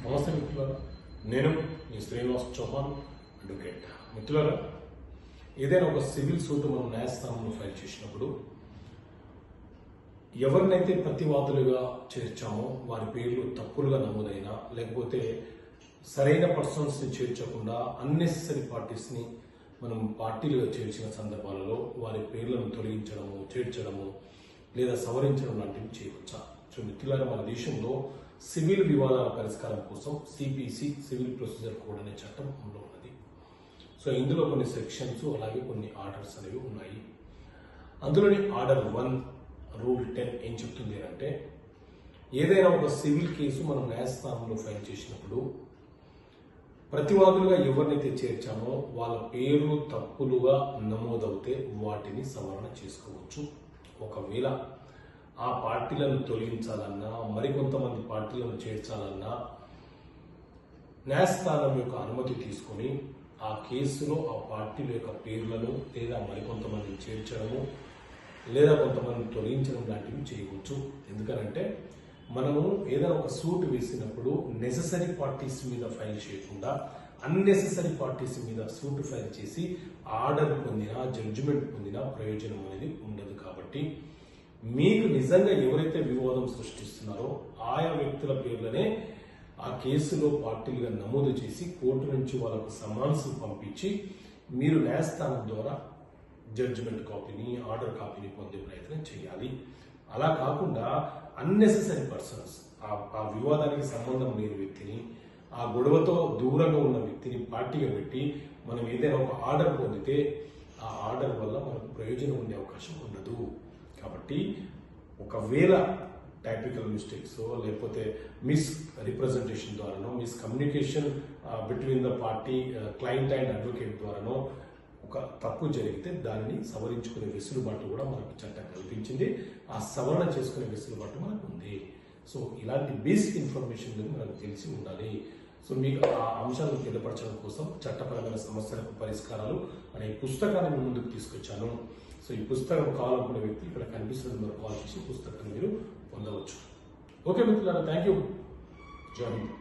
నమస్తే మిత్రులారా, నేను మీ శ్రీనివాస్ చౌహాన్ అడ్వకేట్. మిత్రులారా, ఏదైనా ఒక సివిల్ సూట్ మనం న్యాయస్థానంలో ఫైల్ చేసినప్పుడు ఎవరినైతే ప్రతివాదులుగా చేర్చామో వారి పేర్లు తప్పులుగా నమోదైనా, లేకపోతే సరైన పర్సన్స్ని చేర్చకుండా అన్నెసెసరీ పార్టీస్ని మనం పార్టీలుగా చేర్చిన సందర్భాలలో వారి పేర్లను తొలగించడము, చేర్చడము లేదా సవరించడం లాంటివి చేయవచ్చా? సో మిత్రులారా, మన దేశంలో సివిల్ వివాదాల పరిష్కారం కోసం సిపిసి సివిల్ ప్రొసీజర్ కోడ్ అనే చట్టం అమలు ఉన్నది. సో ఇందులో కొన్ని సెక్షన్స్ అలాగే కొన్ని ఆర్డర్స్ అనేవి ఉన్నాయి. అందులోని ఆర్డర్ 1 రూల్ 10 ఏం చెప్తుంది అంటే, ఏదైనా ఒక సివిల్ కేసు మనం న్యాయస్థానంలో ఫైల్ చేసినప్పుడు ప్రతివాదులుగా ఎవరినైతే చేర్చామో వాళ్ళ పేర్లు తప్పులుగా నమోదవుతే వాటిని సవరణ చేసుకోవచ్చు. ఒకవేళ ఆ పార్టీలను తొలగించాలన్నా, మరికొంతమంది పార్టీలను చేర్చాలన్నా న్యాయస్థానం యొక్క అనుమతి తీసుకొని ఆ కేసులో ఆ పార్టీల యొక్క పేర్లను లేదా మరికొంతమందిని చేర్చడము లేదా కొంతమందిని తొలగించడం లాంటివి చేయవచ్చు. ఎందుకంటే మనము ఏదైనా ఒక సూట్ వేసినప్పుడు నెసెసరీ పార్టీస్ మీద ఫైల్ చేయకుండా అన్నెసెసరీ పార్టీస్ మీద సూట్ ఫైల్ చేసి ఆర్డర్ పొందినా, జడ్జిమెంట్ పొందినా ప్రయోజనం అనేది ఉండదు. కాబట్టి మీకు నిజంగా ఎవరైతే వివాదం సృష్టిస్తున్నారో ఆయా వ్యక్తుల పేర్లనే ఆ కేసులో పార్టీలుగా నమోదు చేసి కోర్టు నుంచి వాళ్ళకు సమన్స్ పంపించి మీరు న్యాయస్థానం ద్వారా జడ్జిమెంట్ కాపీని, ఆర్డర్ కాపీని పొందే ప్రయత్నం చేయాలి. అలా కాకుండా అన్నెసెసరీ పర్సన్స్, ఆ వివాదానికి సంబంధం లేని వ్యక్తిని, ఆ గొడవతో దూరంగా ఉన్న వ్యక్తిని పార్టీగా పెట్టి మనం ఏదైనా ఒక ఆర్డర్ పొందితే ఆ ఆర్డర్ వల్ల మనకు ప్రయోజనం ఉండే అవకాశం ఉండదు. కాబట్టి ఒకవేళ టైపికల్ మిస్టేక్స్ లేకపోతే మిస్ రిప్రజెంటేషన్ ద్వారానో, miss communication between the party client and advocate ద్వారానో ఒక తప్పు జరిగితే దానిని సవరించుకునే వెసులుబాటు కూడా మనకు చట్టం కల్పించింది. ఆ సవరణ చేసుకునే వెసులుబాటు మనకు ఉంది. సో ఇలాంటి బేసిక్ ఇన్ఫర్మేషన్ మనకు తెలిసి ఉండాలి. సో మీకు ఆ అంశాలను తెలియపరచడం కోసం చట్టపరమైన సమస్యలకు పరిష్కారాలు అనే పుస్తకాన్ని ముందుకు తీసుకొచ్చాను. సో ఈ పుస్తకం కావాలనుకునే వ్యక్తి ఇక్కడ కనిపిస్తున్న మీరు కాల్ చేసి పుస్తకాన్ని మీరు పొందవచ్చు. ఓకే మిత్రులారా, థ్యాంక్ యూ. జై హింద్.